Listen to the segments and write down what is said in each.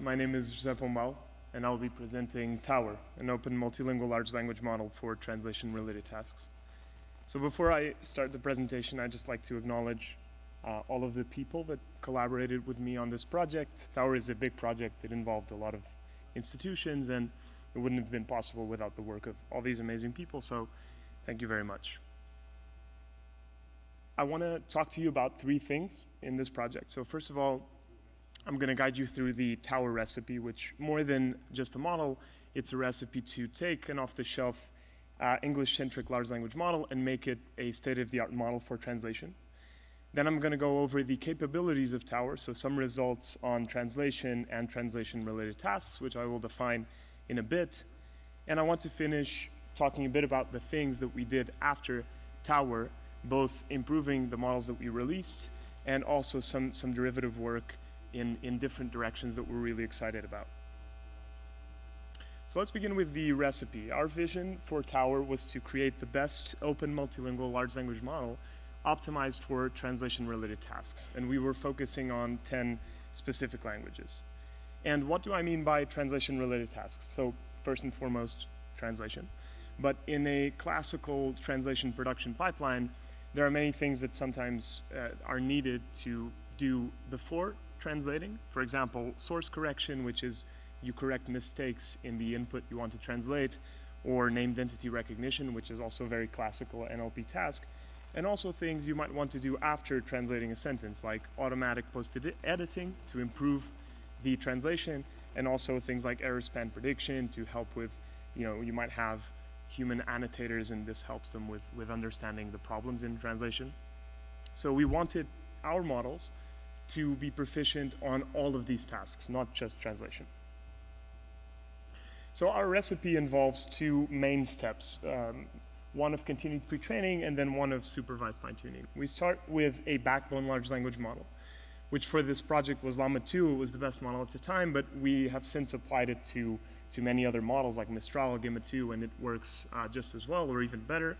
My name is José Pombal, and I'll be presenting Tower, an open multilingual large language model for translation-related tasks. So before I start the presentation, I'd just like to acknowledge all of the people that collaborated with me on this project. Tower is a big project that involved a lot of institutions, and it wouldn't have been possible without the work of all these amazing people, so thank you very much. I want to talk to you about three things in this project. So first of all, I'm going to guide you through the Tower recipe, which more than just a model, it's a recipe to take an off-the-shelf English-centric large language model and make it a state-of-the-art model for translation. Then I'm going to go over the capabilities of Tower, so some results on translation and translation-related tasks, which I will define in a bit. And I want to finish talking a bit about the things that we did after Tower, both improving the models that we released and also some derivative work in different directions that we're really excited about. So let's begin with the recipe. Our vision for Tower was to create the best open multilingual large language model optimized for translation-related tasks. And we were focusing on 10 specific languages. And what do I mean by translation-related tasks? So first and foremost, translation. But in a classical translation production pipeline, there are many things that sometimes are needed to do before translating. For example, source correction, which is you correct mistakes in the input you want to translate, or named entity recognition, which is also a very classical NLP task, and also things you might want to do after translating a sentence, like automatic post-editing to improve the translation, and also things like error span prediction to help with, you might have human annotators, and this helps them with understanding the problems in translation. So we wanted our models to be proficient on all of these tasks, not just translation. So our recipe involves two main steps, one of continued pre-training and then one of supervised fine-tuning. We start with a backbone large language model, which for this project was Llama 2. It was the best model at the time, but we have since applied it to many other models like Mistral, Gamma 2, and it works just as well or even better.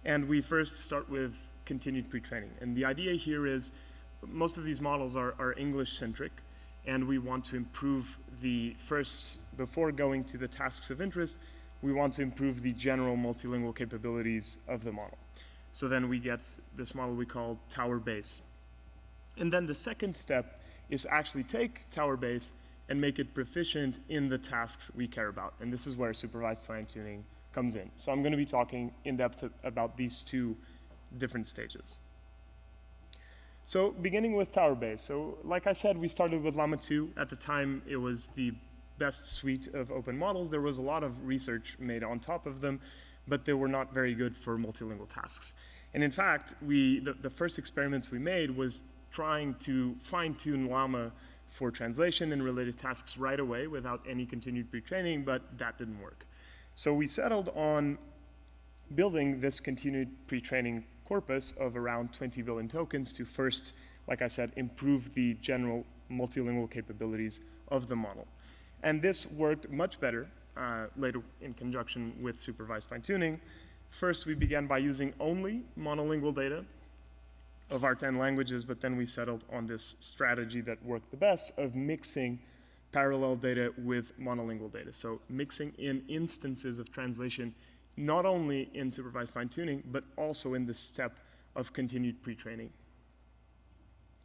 And we first start with continued pre-training. And the idea here is most of these models are English-centric, and we want to improve before going to the tasks of interest, we want to improve the general multilingual capabilities of the model. So then we get this model we call TowerBase. And then the second step is actually take TowerBase and make it proficient in the tasks we care about. And this is where supervised fine-tuning comes in. So I'm going to be talking in depth about these two different stages. So beginning with TowerBase. So like I said, we started with Llama 2. At the time, it was the best suite of open models. There was a lot of research made on top of them, but they were not very good for multilingual tasks. And in fact, the first experiments we made was trying to fine-tune Llama for translation and related tasks right away without any continued pre-training, but that didn't work. So we settled on building this continued pre-training corpus of around 20 billion tokens to first, like I said, improve the general multilingual capabilities of the model. And this worked much better later in conjunction with supervised fine-tuning. First, we began by using only monolingual data of our 10 languages, but then we settled on this strategy that worked the best of mixing parallel data with monolingual data. So mixing in instances of translation, not only in supervised fine-tuning, but also in the step of continued pre-training.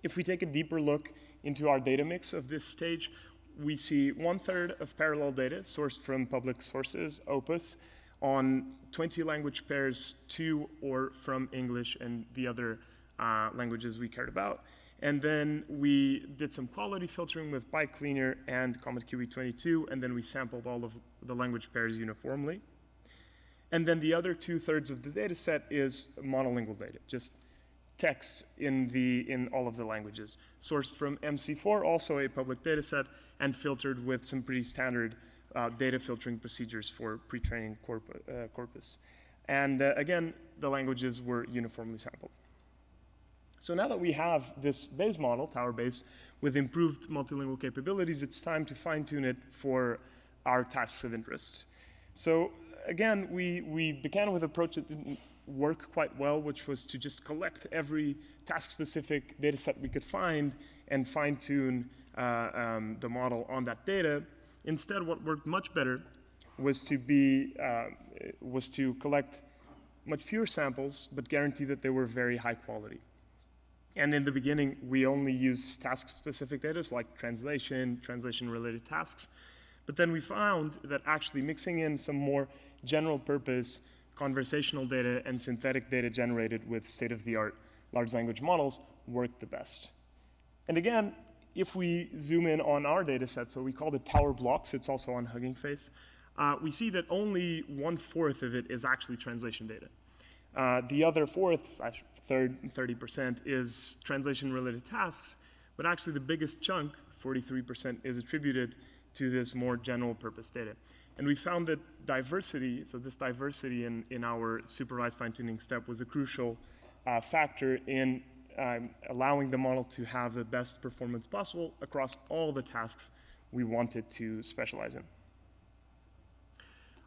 If we take a deeper look into our data mix of this stage, we see 1/3 of parallel data sourced from public sources, Opus, on 20 language pairs to or from English and the other languages we cared about. And then we did some quality filtering with BikeCleaner and Comet Kiwi 22, and then we sampled all of the language pairs uniformly. And then the other 2/3 of the data set is monolingual data, just text in all of the languages. Sourced from MC4, also a public data set, and filtered with some pretty standard data filtering procedures for pre-training corpus. And again, the languages were uniformly sampled. So now that we have this base model, TowerBase, with improved multilingual capabilities, it's time to fine-tune it for our tasks of interest. So again, we began with an approach that didn't work quite well, which was to just collect every task-specific data set we could find and fine-tune the model on that data. Instead, what worked much better was to collect much fewer samples, but guarantee that they were very high quality. And in the beginning, we only used task-specific data, so like translation-related tasks. But then we found that actually mixing in some more general-purpose conversational data and synthetic data generated with state-of-the-art large language models worked the best. And again, if we zoom in on our data set, so we call it Tower Blocks, it's also on Hugging Face, we see that only 1/4 of it is actually translation data. The other fourth, third, 30% is translation-related tasks, but actually the biggest chunk, 43%, is attributed to this more general-purpose data. And we found that diversity, so this diversity in our supervised fine-tuning step was a crucial factor in allowing the model to have the best performance possible across all the tasks we wanted to specialize in.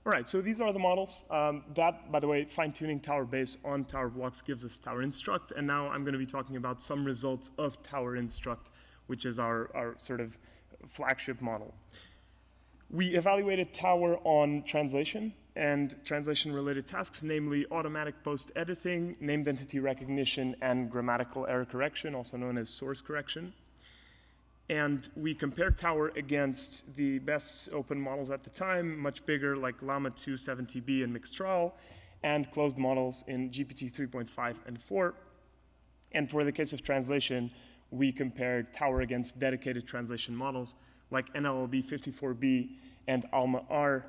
All right, so these are the models. That, by the way, fine-tuning TowerBase on TowerBlocks gives us TowerInstruct, and now I'm going to be talking about some results of TowerInstruct, which is our sort of flagship model. We evaluated Tower on translation and translation-related tasks, namely automatic post-editing, named entity recognition, and grammatical error correction, also known as source correction. And we compared Tower against the best open models at the time, much bigger, like Llama 2 70B and Mixtral, and closed models in GPT 3.5 and 4. And for the case of translation, we compared Tower against dedicated translation models like NLLB 54B and Alma R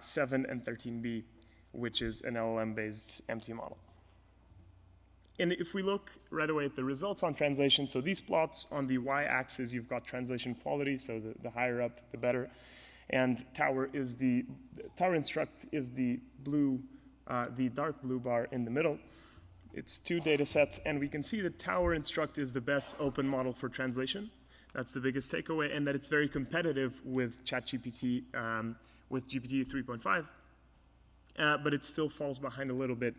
7 and 13B, which is an LLM-based MT model. And if we look right away at the results on translation, so these plots on the y-axis, you've got translation quality, so the higher up, the better. And TowerInstruct is the dark blue bar in the middle. It's 2 data sets, and we can see that TowerInstruct is the best open model for translation. That's the biggest takeaway, and that it's very competitive with ChatGPT, with GPT 3.5, but it still falls behind a little bit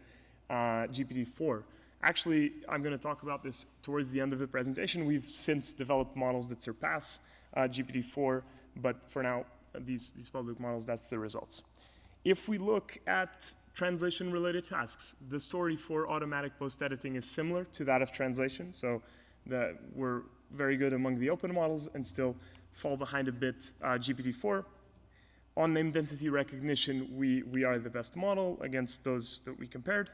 GPT-4. Actually, I'm going to talk about this towards the end of the presentation. We've since developed models that surpass GPT-4, but for now, these public models, that's the results. If we look at translation-related tasks, the story for automatic post-editing is similar to that of translation, so we're very good among the open models and still fall behind a bit GPT-4. On named entity recognition, we are the best model against those that we compared.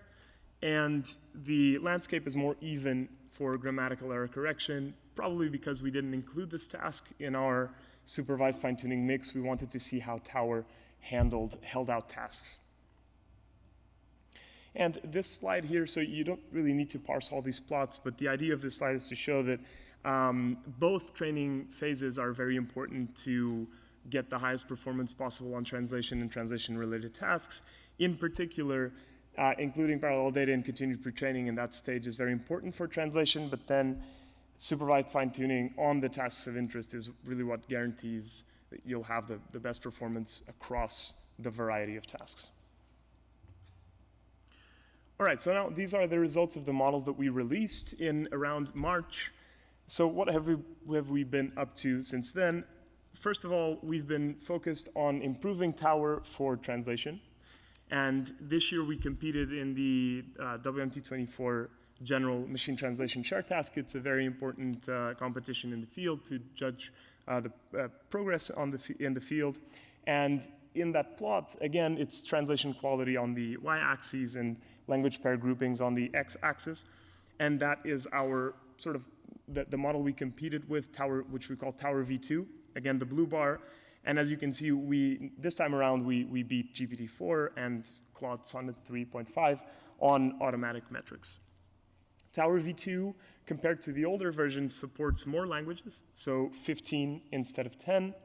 And the landscape is more even for grammatical error correction, probably because we didn't include this task in our supervised fine-tuning mix. We wanted to see how Tower held out tasks. And this slide here, so you don't really need to parse all these plots, but the idea of this slide is to show that both training phases are very important to get the highest performance possible on translation and translation-related tasks. In particular, including parallel data and continued pre-training in that stage is very important for translation, but then supervised fine-tuning on the tasks of interest is really what guarantees that you'll have the best performance across the variety of tasks. All right, so now these are the results of the models that we released in around March. So what have we been up to since then? First of all, we've been focused on improving Tower for translation. And this year we competed in the WMT24 General Machine Translation Share Task. It's a very important competition in the field to judge the progress in the field. And in that plot, again, it's translation quality on the y-axis and language pair groupings on the x-axis. And that is our sort of the model we competed with, Tower, which we call Tower V2. Again, the blue bar. And as you can see, this time around, we beat GPT-4 and Claude Sonnet 3.5 on automatic metrics. Tower V2, compared to the older versions, supports more languages, so 15 instead of 10.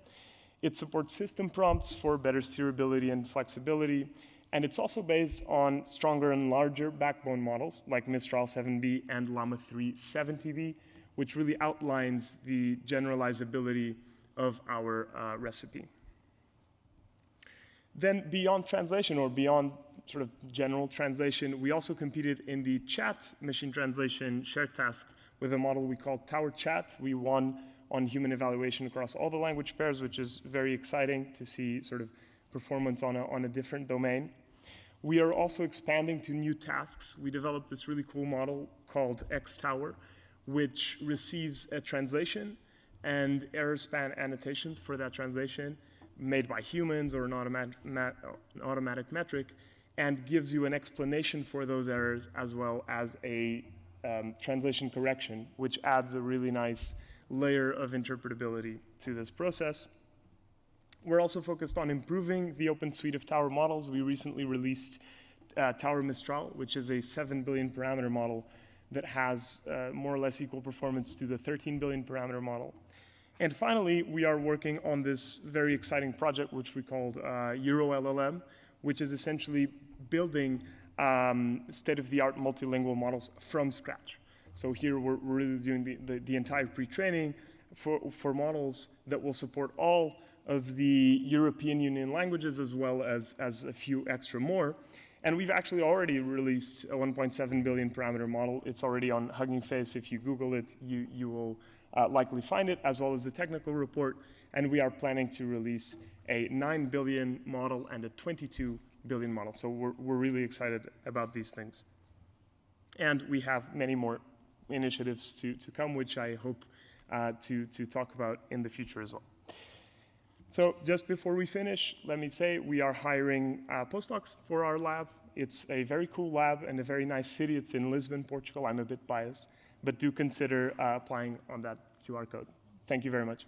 It supports system prompts for better steerability and flexibility. And it's also based on stronger and larger backbone models, like Mistral 7B and Llama 3 70B, which really outlines the generalizability of our recipe. Then beyond translation, or beyond sort of general translation, we also competed in the chat machine translation share task with a model we called Tower Chat. We won on human evaluation across all the language pairs, which is very exciting to see sort of performance on a different domain. We are also expanding to new tasks. We developed this really cool model called XTower, which receives a translation and error span annotations for that translation made by humans or an automatic metric, and gives you an explanation for those errors as well as a translation correction, which adds a really nice layer of interpretability to this process. We're also focused on improving the open suite of Tower models. We recently released Tower Mistral, which is a 7 billion parameter model that has more or less equal performance to the 13 billion parameter model. And finally, we are working on this very exciting project, which we called Euro LLM, which is essentially building state-of-the-art multilingual models from scratch. So here we're really doing the entire pre-training for models that will support all of the European Union languages as well as a few extra more. And we've actually already released a 1.7 billion parameter model. It's already on Hugging Face. If you Google it, you will likely find it, as well as the technical report. And we are planning to release a 9 billion model and a 22 billion model. So we're really excited about these things. And we have many more initiatives to come, which I hope to talk about in the future as well. So just before we finish, let me say we are hiring postdocs for our lab. It's a very cool lab and a very nice city. It's in Lisbon, Portugal. I'm a bit biased, but do consider applying on that QR code. Thank you very much.